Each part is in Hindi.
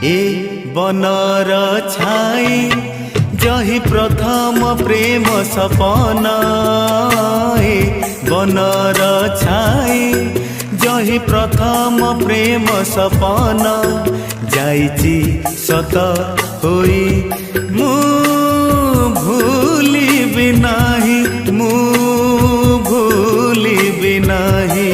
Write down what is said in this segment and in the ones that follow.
ए बनर छाई जही प्रथम प्रेम सपना। ए बनर छाई जही प्रथम प्रेम सपना। जाइची सत होई मु भूलिबि नाही, मु भूलिबि नाही।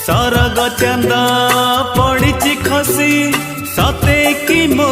सरग चंदा पड़ी खसी सते कि मो